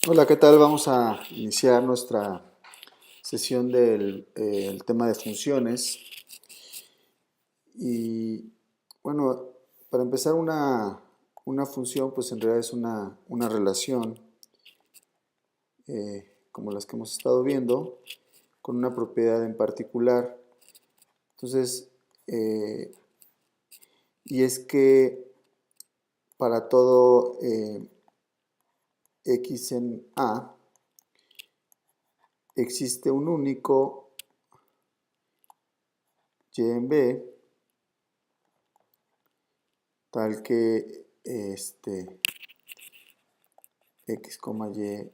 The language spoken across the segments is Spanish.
Hola, ¿qué tal? Vamos a iniciar nuestra sesión del el tema de funciones. Y bueno, para empezar una función, pues en realidad es una relación, como las que hemos estado viendo, con una propiedad en particular. Entonces, eh, y es que para todo x en A existe un único y en B, tal que x, y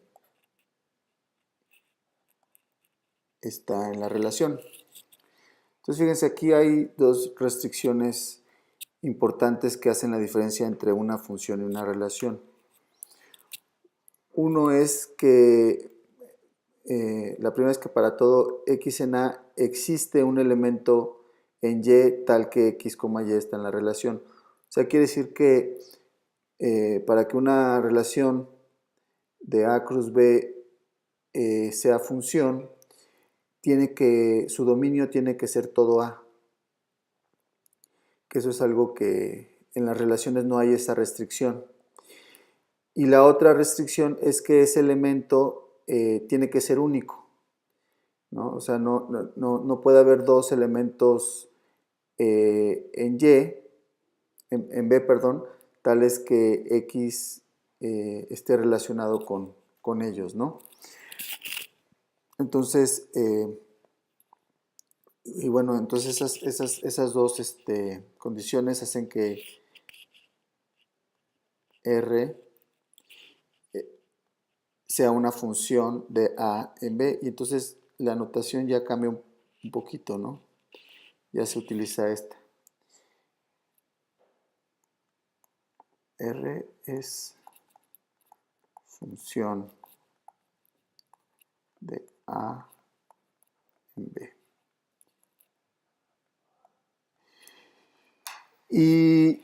está en la relación. Entonces, fíjense, aquí hay dos restricciones importantes que hacen la diferencia entre una función y una relación. Uno es que la primera es que para todo x en A existe un elemento en Y tal que x, y está en la relación. O sea, quiere decir que para que una relación de A cruz B sea función, su dominio tiene que ser todo A. Que eso es algo que en las relaciones no hay esa restricción. Y la otra restricción es que ese elemento tiene que ser único, ¿no? O sea, no puede haber dos elementos en Y, en B, perdón, tales que X esté relacionado con ellos, ¿no? Entonces, y bueno, entonces esas dos condiciones hacen que R sea una función de A en B, y entonces la notación ya cambia un poquito, ¿no? Ya se utiliza esta. R es función de A en B. Y,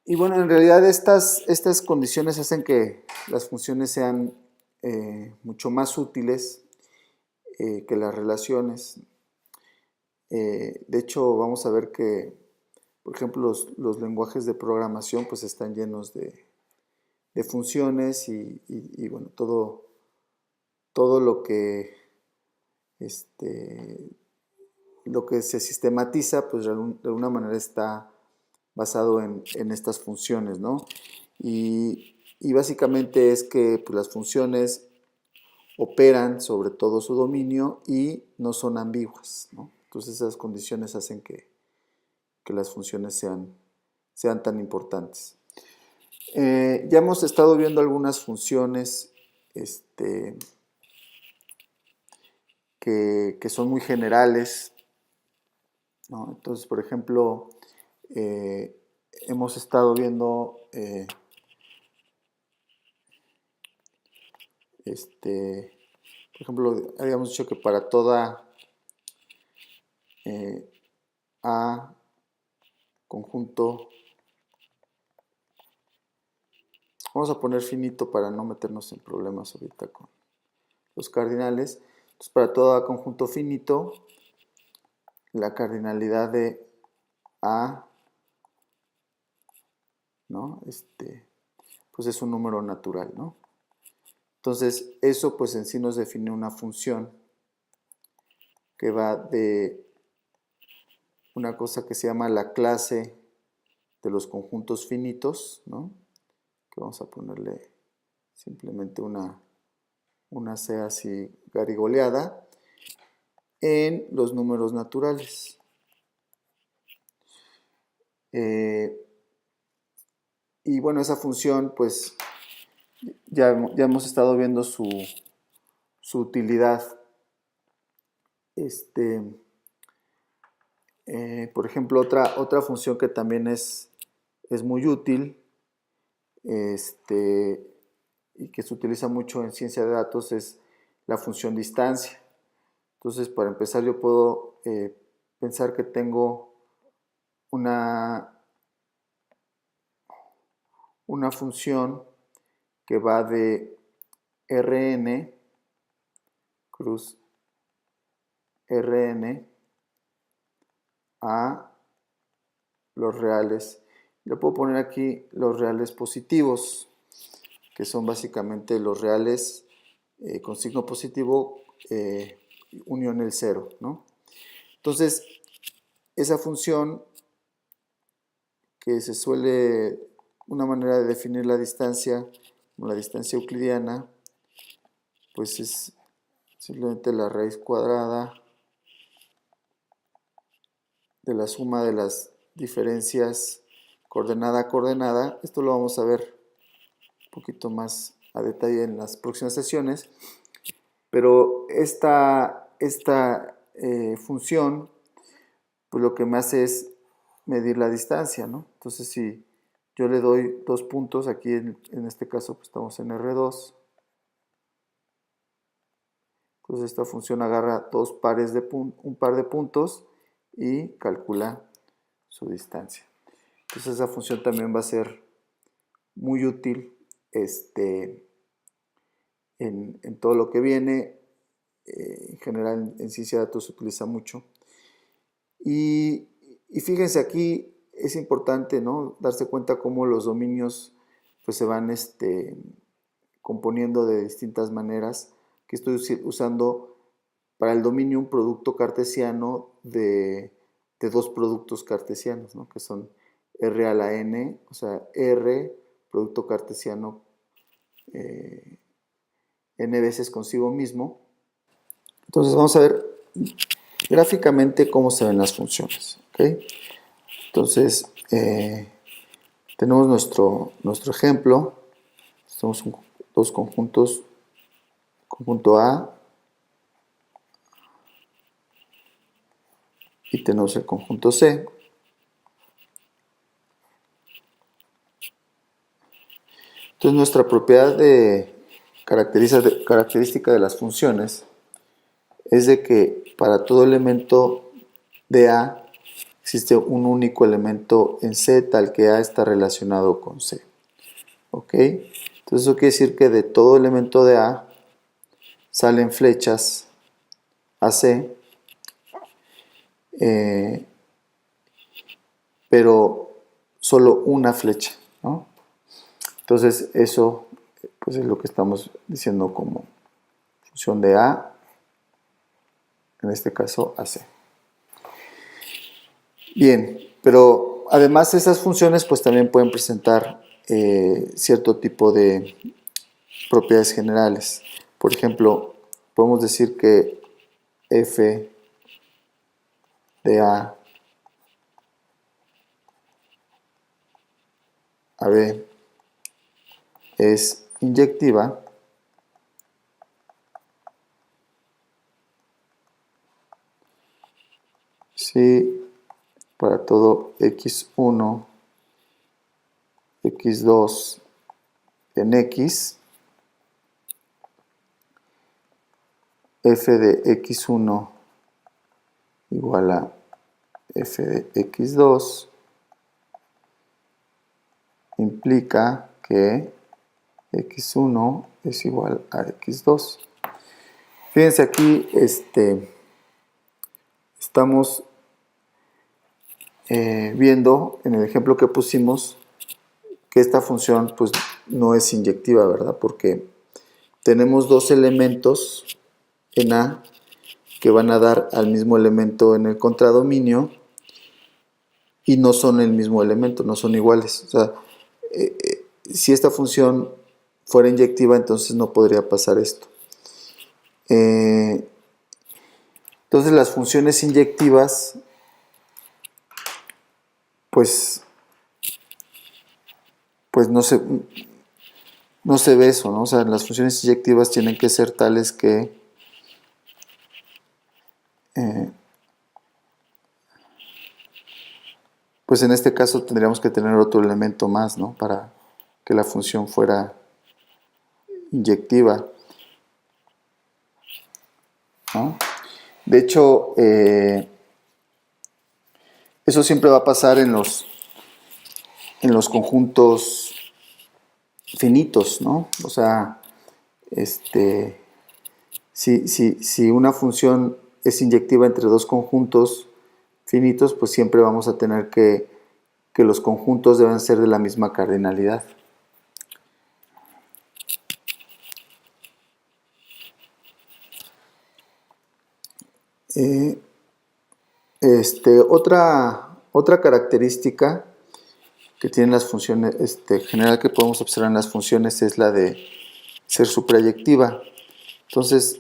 y bueno, en realidad estas condiciones hacen que las funciones sean mucho más útiles que las relaciones. De hecho, vamos a ver que, por ejemplo, los lenguajes de programación pues están llenos de funciones y bueno, todo este, lo que se sistematiza, pues de alguna manera está basado en estas funciones, ¿no? Y básicamente es que pues, las funciones operan sobre todo su dominio y no son ambiguas, ¿no? Entonces esas condiciones hacen que las funciones sean tan importantes. Ya hemos estado viendo algunas funciones que son muy generales, ¿no? Entonces, por ejemplo, eh, hemos estado viendo por ejemplo, habíamos dicho que para toda eh, A conjunto, vamos a poner finito para no meternos en problemas ahorita con los cardinales. Entonces, para todo A conjunto finito, la cardinalidad de A, ¿no? Pues es un número natural, ¿no? Entonces, eso pues en sí nos define una función que va de una cosa que se llama la clase de los conjuntos finitos, ¿no? Que vamos a ponerle simplemente una C así garigoleada, en los números naturales. Eh, y bueno, esa función, pues ya hemos estado viendo su utilidad. Este, por ejemplo, otra función que también es muy útil este, y que se utiliza mucho en ciencia de datos es la función distancia. Entonces, para empezar, yo puedo pensar que tengo una, una función que va de Rn cruz Rn a los reales. Le puedo poner aquí los reales positivos, que son básicamente los reales con signo positivo unión el 0, ¿no? Entonces, esa función que se suele, una manera de definir la distancia, como la distancia euclidiana, pues es simplemente la raíz cuadrada de la suma de las diferencias coordenada a coordenada. Esto lo vamos a ver un poquito más a detalle en las próximas sesiones, pero esta función, pues lo que me hace es medir la distancia, ¿no? Entonces, si yo le doy 2 puntos, aquí en este caso pues estamos en R2, entonces esta función agarra un par de puntos y calcula su distancia. Entonces esa función también va a ser muy útil en todo lo que viene. En general en ciencia de datos se utiliza mucho. Y fíjense, aquí es importante, ¿no?, darse cuenta cómo los dominios pues se van componiendo de distintas maneras. Aquí estoy usando para el dominio un producto cartesiano de dos productos cartesianos, ¿no?, que son R a la n, o sea, R, producto cartesiano, n veces consigo mismo. Entonces vamos a ver gráficamente cómo se ven las funciones, ¿okay? Entonces, tenemos nuestro ejemplo. Tenemos dos conjuntos, conjunto A y tenemos el conjunto C. Entonces, nuestra propiedad característica de las funciones es de que para todo elemento de A existe un único elemento en C, tal que A está relacionado con C. ¿Ok? Entonces eso quiere decir que de todo elemento de A salen flechas a C, pero solo una flecha, ¿no? Entonces eso pues es lo que estamos diciendo como función de A, en este caso AC. Bien, pero además esas funciones pues también pueden presentar cierto tipo de propiedades generales. Por ejemplo, podemos decir que f de a b es inyectiva si para todo x1, x2 en x, f de x1 igual a f de x2 implica que x1 es igual a x2. Fíjense aquí, estamos viendo en el ejemplo que pusimos que esta función pues no es inyectiva, ¿verdad? Porque tenemos dos elementos en A que van a dar al mismo elemento en el contradominio y no son el mismo elemento, no son iguales. O sea, si esta función fuera inyectiva, entonces no podría pasar esto. Entonces las funciones inyectivas, pues no se ve eso, ¿no? O sea, las funciones inyectivas tienen que ser tales que pues en este caso tendríamos que tener otro elemento más, ¿no?, para que la función fuera inyectiva, ¿no? De hecho, eso siempre va a pasar en los conjuntos finitos, ¿no? O sea, este, si una función es inyectiva entre dos conjuntos finitos, pues siempre vamos a tener que los conjuntos deben ser de la misma cardinalidad. Otra característica que tienen las funciones, general que podemos observar en las funciones es la de ser suprayectiva. Entonces,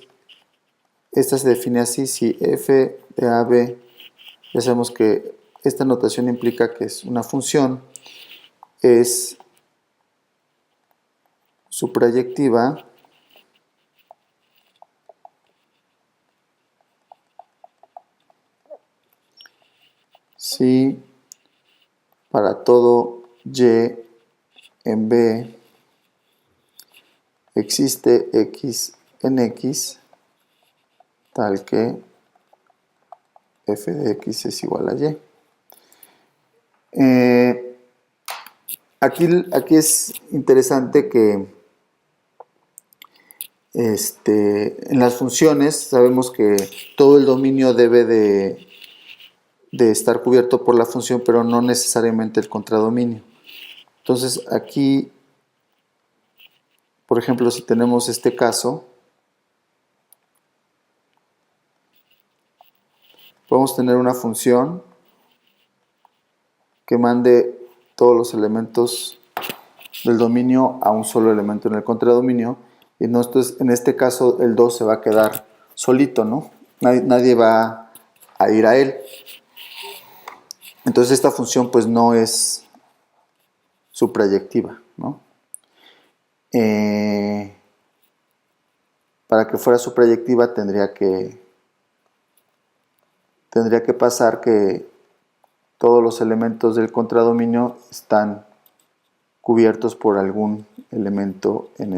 esta se define así: si f de AB, ya sabemos que esta notación implica que es una función, es suprayectiva si para todo y en B existe x en x tal que f de x es igual a y. Aquí es interesante que en las funciones sabemos que todo el dominio debe de estar cubierto por la función, pero no necesariamente el contradominio. Entonces aquí, por ejemplo, si tenemos este caso, podemos tener una función que mande todos los elementos del dominio a un solo elemento en el contradominio, y entonces en este caso el 2 se va a quedar solito, ¿no? Nadie va a ir a él. Entonces esta función pues no es suprayectiva, ¿no? Para que fuera suprayectiva tendría que pasar que todos los elementos del contradominio están cubiertos por algún elemento en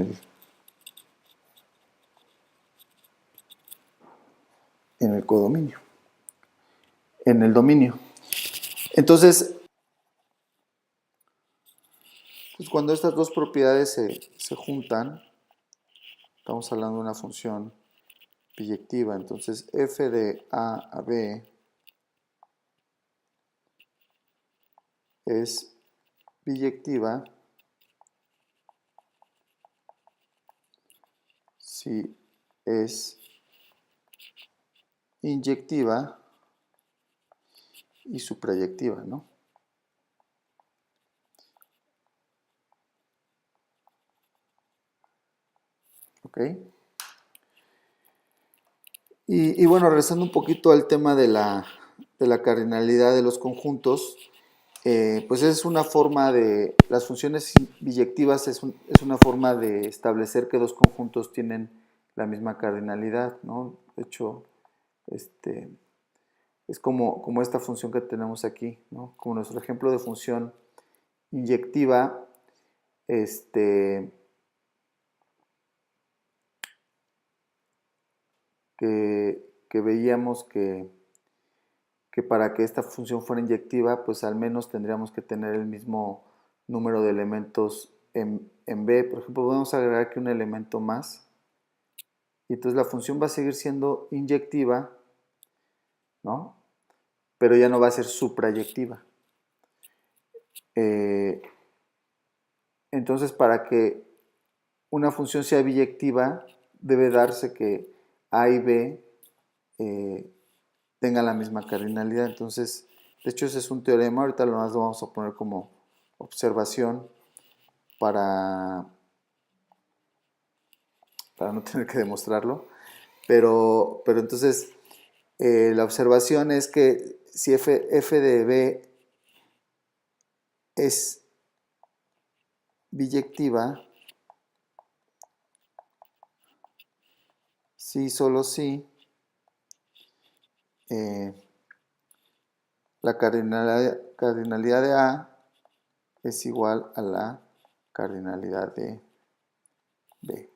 el codominio, en el dominio. Entonces, pues cuando estas dos propiedades se juntan, estamos hablando de una función biyectiva. Entonces, f de a b es biyectiva si es inyectiva y suprayectiva, ¿no? ¿Ok? Y bueno, regresando un poquito al tema de la cardinalidad de los conjuntos, pues es una forma de, las funciones biyectivas es una forma de establecer que dos conjuntos tienen la misma cardinalidad, ¿no? De hecho, es como esta función que tenemos aquí, ¿no? Como nuestro ejemplo de función inyectiva, que veíamos que para que esta función fuera inyectiva, pues al menos tendríamos que tener el mismo número de elementos en B. Por ejemplo, podemos agregar aquí un elemento más, y entonces la función va a seguir siendo inyectiva, ¿no? Pero ya no va a ser suprayectiva. Entonces, para que una función sea biyectiva, debe darse que A y B tengan la misma cardinalidad. Entonces, de hecho, ese es un teorema. Ahorita lo más lo vamos a poner como observación para no tener que demostrarlo. Pero entonces, la observación es que si f de B es biyectiva, si solo si la cardinalidad de A es igual a la cardinalidad de B.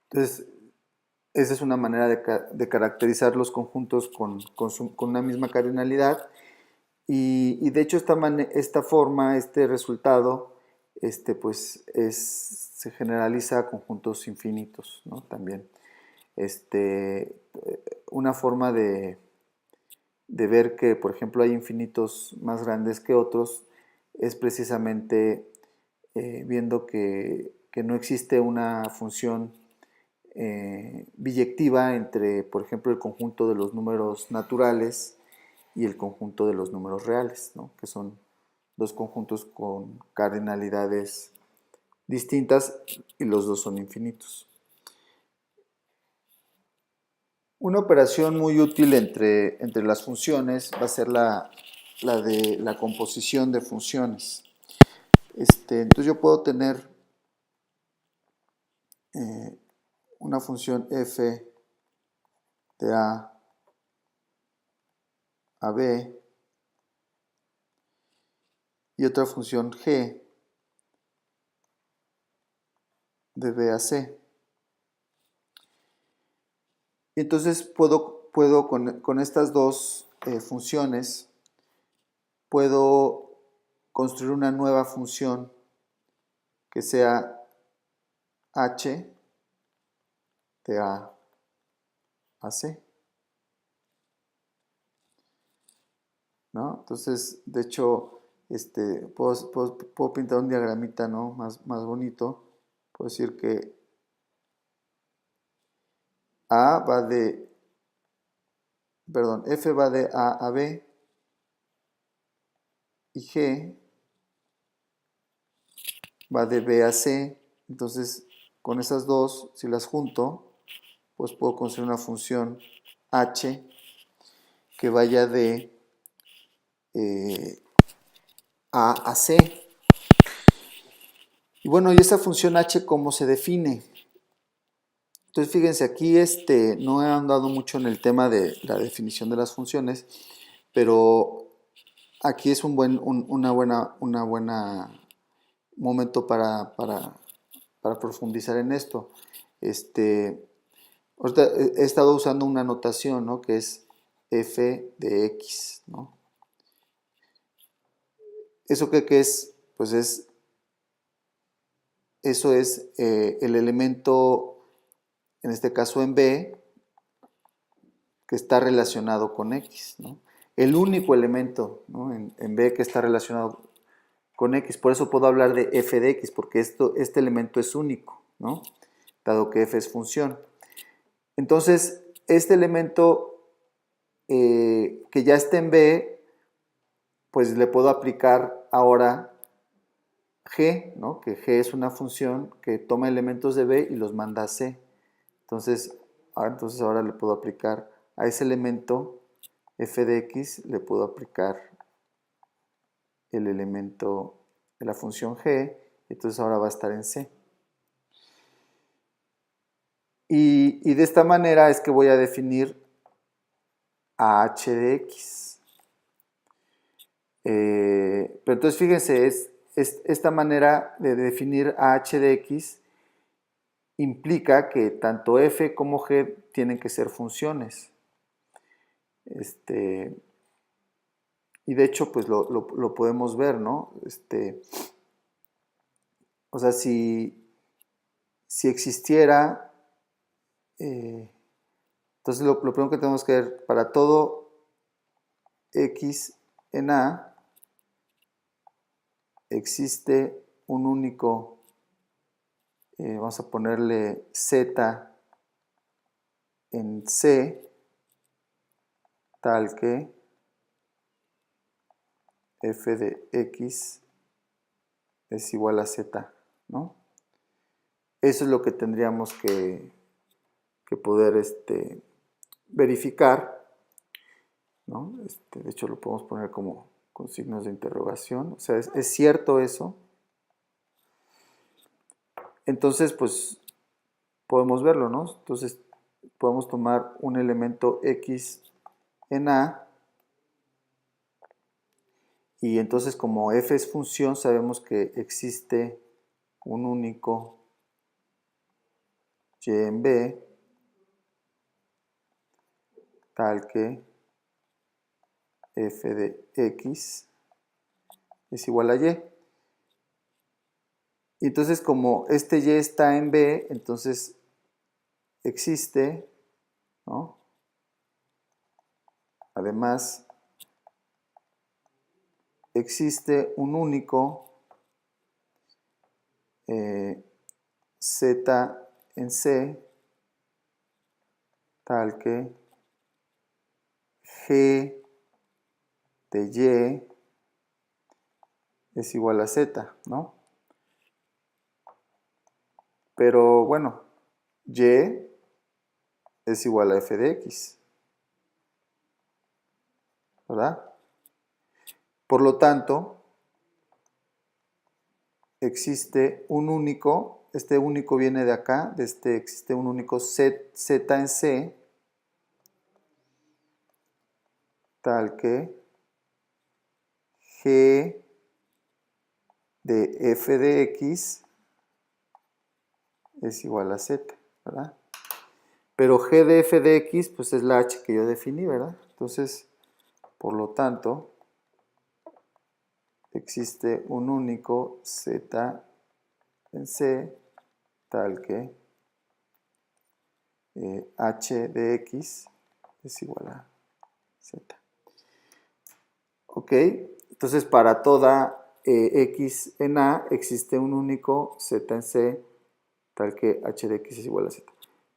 Entonces, esa es una manera de caracterizar los conjuntos con una misma cardinalidad, y de hecho esta forma, este resultado, pues se generaliza a conjuntos infinitos, ¿no? También. Una forma de ver que, por ejemplo, hay infinitos más grandes que otros es precisamente viendo que no existe una función biyectiva entre, por ejemplo, el conjunto de los números naturales y el conjunto de los números reales, ¿no? Que son dos conjuntos con cardinalidades distintas y los dos son infinitos. Una operación muy útil entre las funciones va a ser la de la composición de funciones. Entonces yo puedo tener una función f de a b y otra función g de b a c. Y entonces puedo con estas dos funciones, puedo construir una nueva función que sea h de a c. ¿No? Entonces, de hecho, puedo pintar un diagramita, ¿no? más bonito. Puedo decir que A va de, perdón, F va de A a B y G va de B a C. Entonces, con esas dos, si las junto, pues puedo construir una función H que vaya de A a C. Y bueno, ¿y esa función H cómo se define? Entonces, fíjense, aquí no he andado mucho en el tema de la definición de las funciones, pero aquí es una buena momento para profundizar en esto. Ahorita he estado usando una notación, ¿no? Que es f de x, ¿no? ¿Eso qué es? Pues eso es el elemento, en este caso en B, que está relacionado con X, ¿no? El único elemento, ¿no? en B que está relacionado con X. Por eso puedo hablar de f de X, porque este elemento es único, ¿no? Dado que f es función. Entonces, este elemento que ya está en B, pues le puedo aplicar ahora G, ¿no? Que G es una función que toma elementos de B y los manda a C. Entonces ahora le puedo aplicar a ese elemento f de x, le puedo aplicar el elemento de la función g, entonces ahora va a estar en C. Y de esta manera es que voy a definir a h de x. Pero entonces fíjense, esta manera de definir a h de x implica que tanto f como g tienen que ser funciones. Y de hecho, pues lo podemos ver, ¿no? O sea, si existiera, entonces lo primero que tenemos que ver, para todo x en A, existe un único, vamos a ponerle z en C, tal que f de x es igual a z, ¿no? Eso es lo que tendríamos que poder verificar, ¿no? De hecho, lo podemos poner como con signos de interrogación. O sea, ¿es cierto eso? Entonces, pues, podemos verlo, ¿no? Entonces, podemos tomar un elemento x en A y entonces como f es función, sabemos que existe un único y en B tal que f de x es igual a y. Y entonces como este Y está en B, entonces existe, ¿no? Además, existe un único Z en C, tal que G de Y es igual a Z, ¿no? Pero bueno, Y es igual a f de x, ¿verdad? Por lo tanto, existe un único, este único viene de acá, existe un único Z en C, tal que G de f de x es igual a Z, ¿verdad? Pero G de f de x, pues es la h que yo definí, ¿verdad? Entonces, por lo tanto, existe un único Z en C, tal que h de x es igual a Z. ¿Ok? Entonces, para toda x en A existe un único Z en C, tal que h de x es igual a Z.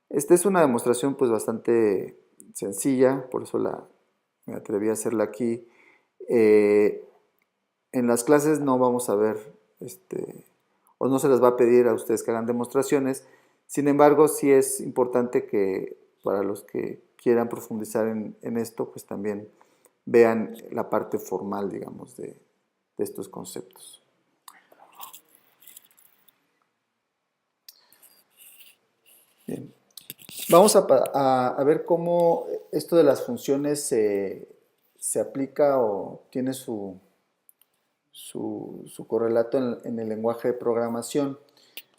Esta es una demostración pues bastante sencilla, por eso me atreví a hacerla aquí. En las clases no vamos a ver, o no se les va a pedir a ustedes que hagan demostraciones. Sin embargo, sí es importante que para los que quieran profundizar en esto, pues también vean la parte formal, digamos, de estos conceptos. Bien. Vamos a ver cómo esto de las funciones se aplica o tiene su correlato en el lenguaje de programación.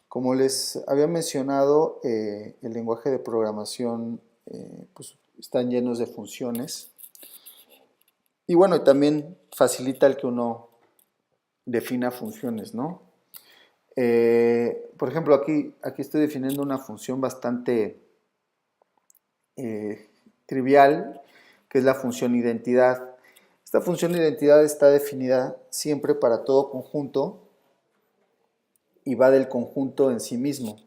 Como les había mencionado, el lenguaje de programación pues, están llenos de funciones. Y bueno, también facilita el que uno defina funciones, ¿no? Por ejemplo, aquí estoy definiendo una función bastante trivial, que es la función identidad. Esta función de identidad está definida siempre para todo conjunto y va del conjunto en sí mismo.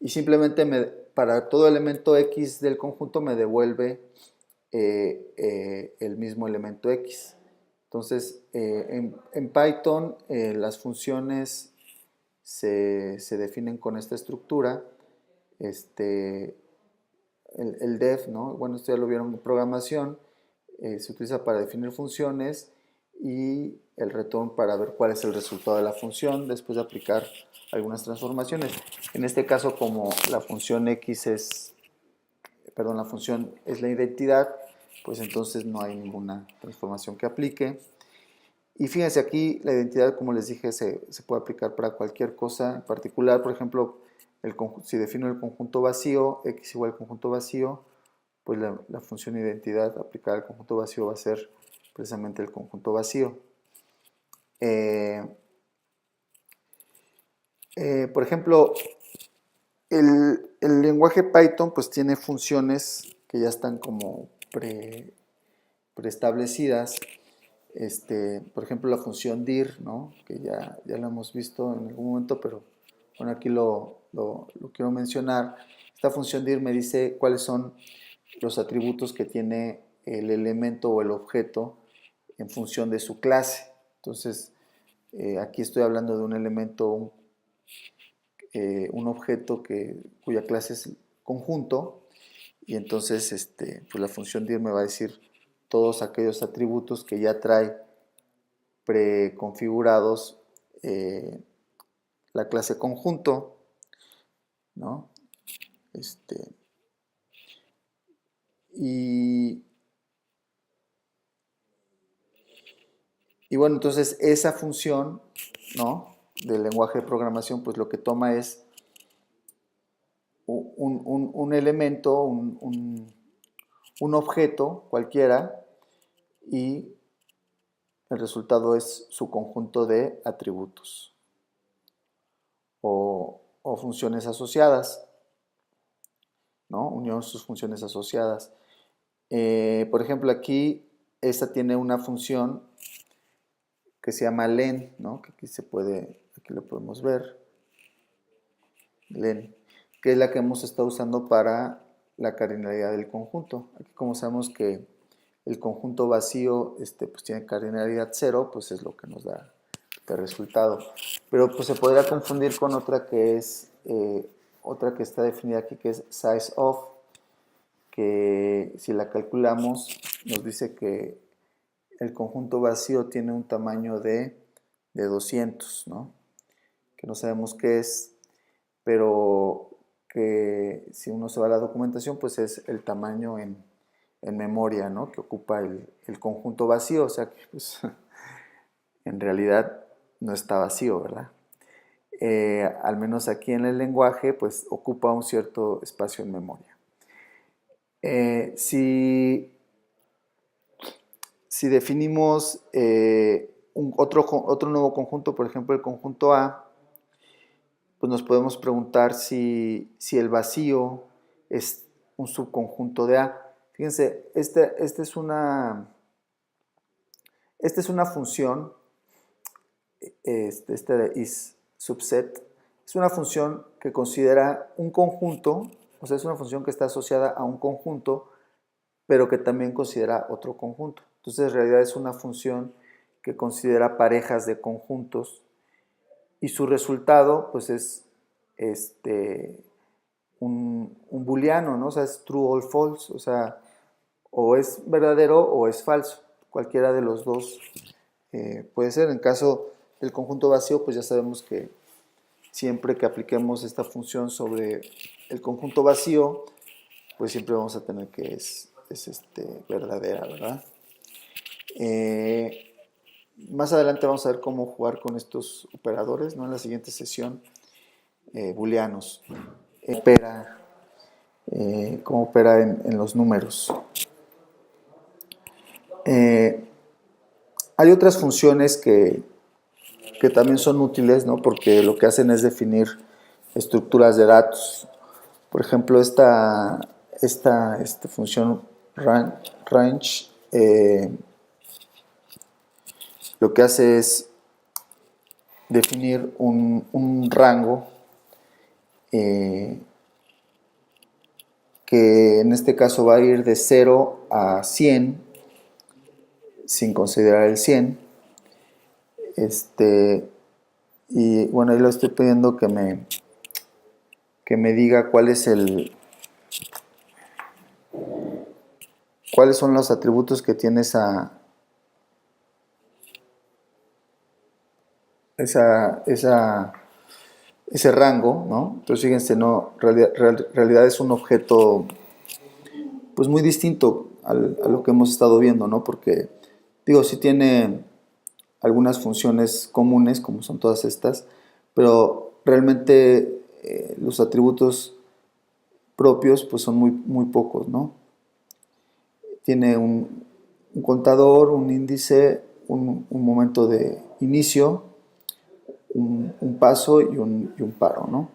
Y simplemente para todo elemento X del conjunto me devuelve el mismo elemento X. Entonces, en Python las funciones se definen con esta estructura. El def, ¿no? Bueno, esto ya lo vieron en programación, se utiliza para definir funciones y el return para ver cuál es el resultado de la función después de aplicar algunas transformaciones. En este caso, como la función x la función es la identidad, pues entonces no hay ninguna transformación que aplique. Y fíjense aquí, la identidad, como les dije, se puede aplicar para cualquier cosa en particular. Por ejemplo, si defino el conjunto vacío, x igual al conjunto vacío, pues la función identidad aplicada al conjunto vacío va a ser precisamente el conjunto vacío. Por ejemplo, el lenguaje Python pues tiene funciones que ya están como preestablecidas. Por ejemplo, la función dir, ¿no? Que ya la hemos visto en algún momento, pero bueno, aquí lo quiero mencionar. Esta función dir me dice cuáles son los atributos que tiene el elemento o el objeto en función de su clase. Entonces, aquí estoy hablando de un elemento, un objeto cuya clase es conjunto, y entonces pues la función dir me va a decir todos aquellos atributos que ya trae preconfigurados la clase conjunto, ¿no? Y bueno, entonces esa función, ¿no? Del lenguaje de programación, pues lo que toma es un elemento, un objeto cualquiera, y el resultado es su conjunto de atributos. o funciones asociadas, ¿no? Unió sus funciones asociadas. Por ejemplo, aquí esta tiene una función que se llama len, ¿no? Que aquí lo podemos ver, len, que es la que hemos estado usando para la cardinalidad del conjunto. Aquí, como sabemos que el conjunto vacío pues tiene cardinalidad 0, pues es lo que nos da de resultado. Pero pues se podría confundir con otra que es otra que está definida aquí, que es size of, que si la calculamos nos dice que el conjunto vacío tiene un tamaño de 200, ¿no? Que no sabemos qué es, pero que si uno se va a la documentación, pues es el tamaño en memoria, ¿no? Que ocupa el conjunto vacío, o sea que pues, en realidad no está vacío, ¿verdad? Al menos aquí en el lenguaje, pues ocupa un cierto espacio en memoria. Si definimos otro nuevo conjunto, por ejemplo el conjunto A, pues nos podemos preguntar si el vacío es un subconjunto de A. Fíjense, esta es una función, esta de is subset, es una función que considera un conjunto, o sea, es una función que está asociada a un conjunto, pero que también considera otro conjunto. Entonces, en realidad es una función que considera parejas de conjuntos y su resultado, pues, es un booleano, ¿no? O sea, es true or false, o sea, o es verdadero o es falso. Cualquiera de los dos puede ser. En caso del conjunto vacío, pues ya sabemos que siempre que apliquemos esta función sobre el conjunto vacío, pues siempre vamos a tener que es verdadera, ¿verdad? Más adelante vamos a ver cómo jugar con estos operadores, ¿no? En la siguiente sesión, booleanos. Cómo opera en los números. Hay otras funciones que también son útiles, ¿no? Porque lo que hacen es definir estructuras de datos. Por ejemplo, esta función range lo que hace es definir un rango que en este caso va a ir de 0 a 100 sin considerar el 100. Y bueno, ahí lo estoy pidiendo que me diga cuáles son los atributos que tiene ese rango, ¿no? Entonces fíjense, no, realidad es un objeto pues muy distinto a lo que hemos estado viendo, ¿no? Porque digo, sí tiene algunas funciones comunes, como son todas estas, pero realmente los atributos propios pues son muy, muy pocos, ¿no? Tiene un contador, un índice, un momento de inicio, un paso y un paro, ¿no?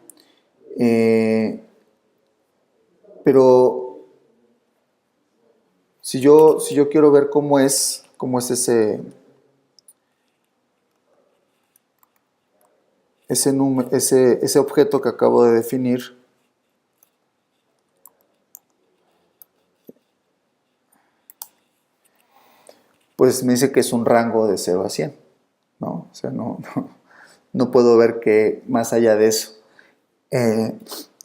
Pero si yo quiero ver cómo es ese objeto que acabo de definir, pues me dice que es un rango de 0 a 100, ¿no? O sea, no puedo ver que más allá de eso.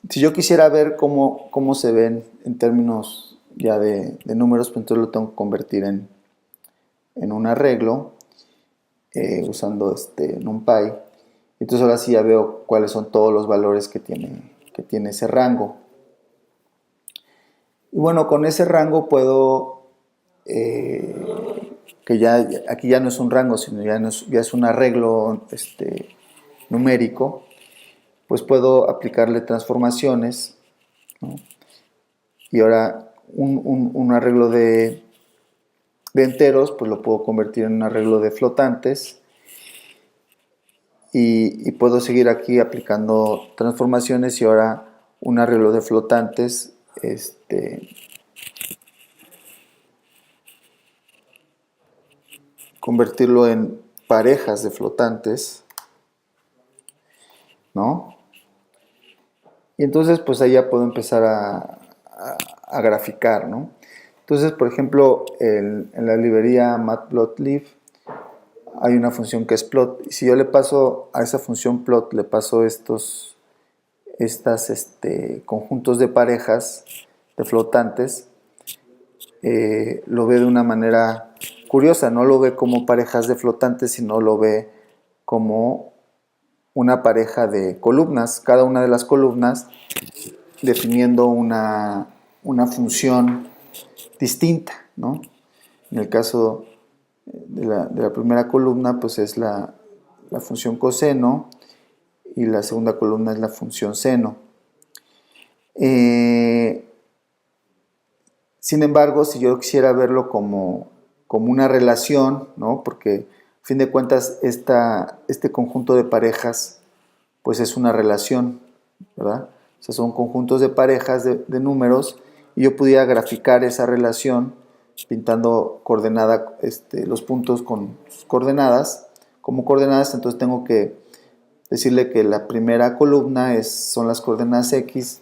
Si yo quisiera ver cómo se ven en términos ya de números, pues entonces lo tengo que convertir en un arreglo usando NumPy. Entonces ahora sí ya veo cuáles son todos los valores que tiene ese rango. Y bueno, con ese rango puedo, que ya aquí ya no es un rango, sino ya es un arreglo numérico, pues puedo aplicarle transformaciones, ¿no? Y ahora un arreglo de enteros, pues lo puedo convertir en un arreglo de flotantes. y puedo seguir aquí aplicando transformaciones y ahora un arreglo de flotantes, convertirlo en parejas de flotantes, ¿no? Y entonces pues ahí ya puedo empezar a graficar, ¿no? Entonces, por ejemplo, en la librería matplotlib hay una función que es plot. Y si yo le paso a esa función plot, le paso estos conjuntos de parejas de flotantes, lo ve de una manera curiosa. No lo ve como parejas de flotantes, sino lo ve como una pareja de columnas. Cada una de las columnas definiendo una función distinta, ¿no? En el caso de la primera columna, pues es la función coseno, y la segunda columna es la función seno. Sin embargo, si yo quisiera verlo como una relación, ¿no? Porque a fin de cuentas este conjunto de parejas pues es una relación, ¿verdad? O sea, son conjuntos de parejas de números, y yo pudiera graficar esa relación pintando los puntos con sus coordenadas. Como coordenadas, entonces tengo que decirle que la primera columna son las coordenadas X,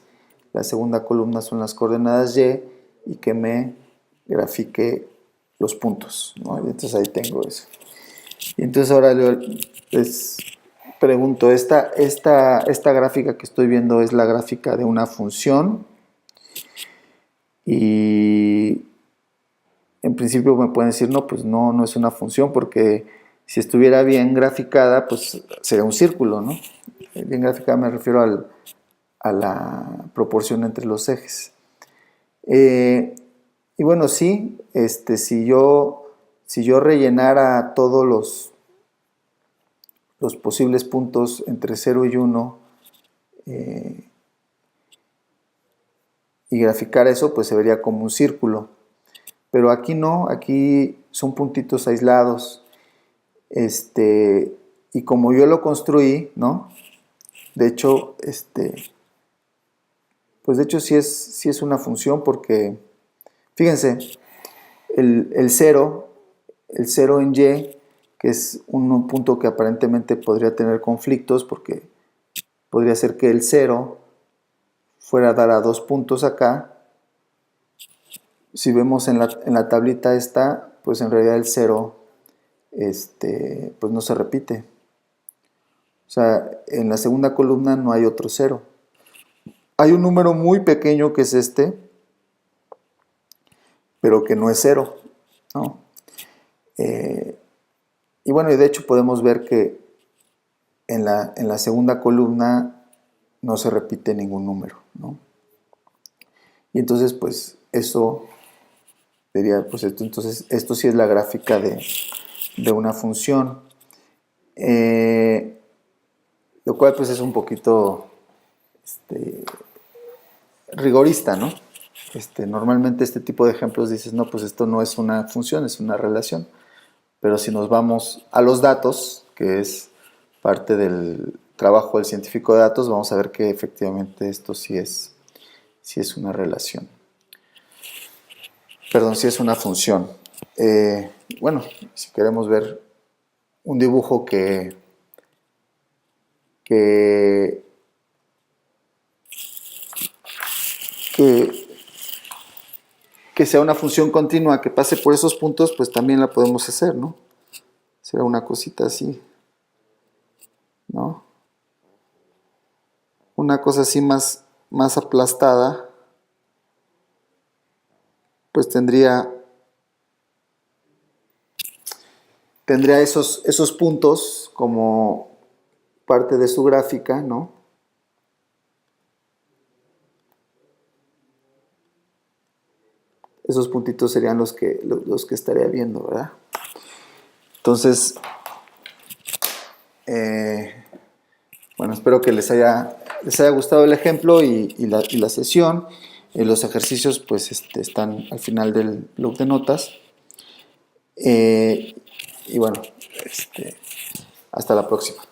la segunda columna son las coordenadas Y, y que me grafique los puntos, ¿no? Y entonces ahí tengo eso. Y entonces ahora les pregunto, esta gráfica que estoy viendo es la gráfica de una función, y en principio me pueden decir, no, pues no es una función, porque si estuviera bien graficada, pues sería un círculo, ¿no? Bien graficada me refiero a la proporción entre los ejes. Y bueno, sí, si yo rellenara todos los posibles puntos entre 0 y 1, y graficar eso, pues se vería como un círculo. Pero aquí no, aquí son puntitos aislados. Y como yo lo construí, ¿no? De hecho, pues de hecho sí es una función, porque fíjense, el 0 en Y, que es un punto que aparentemente podría tener conflictos, porque podría ser que el 0 fuera a dar a 2 puntos acá. Si vemos en la tablita esta, pues en realidad el 0 pues no se repite. O sea, en la segunda columna no hay otro 0. Hay un número muy pequeño que es pero que no es 0, ¿no? Y bueno, y de hecho podemos ver que en la segunda columna no se repite ningún número, ¿no? Y entonces, pues eso sería, pues entonces esto sí es la gráfica de una función, lo cual pues es un poquito rigorista, ¿no? Normalmente este tipo de ejemplos dices, no, pues esto no es una función, es una relación. Pero si nos vamos a los datos, que es parte del trabajo del científico de datos, vamos a ver que efectivamente esto sí es una relación. Perdón, sí es una función. Bueno, si queremos ver un dibujo que sea una función continua que pase por esos puntos, pues también la podemos hacer, ¿no? Será una cosita así, ¿no? Una cosa así más aplastada, pues tendría esos puntos como parte de su gráfica, ¿no? Esos puntitos serían los que estaría viendo, ¿verdad? Entonces, bueno, espero que les haya gustado el ejemplo y la sesión. Los ejercicios pues están al final del blog de notas. Y bueno, hasta la próxima.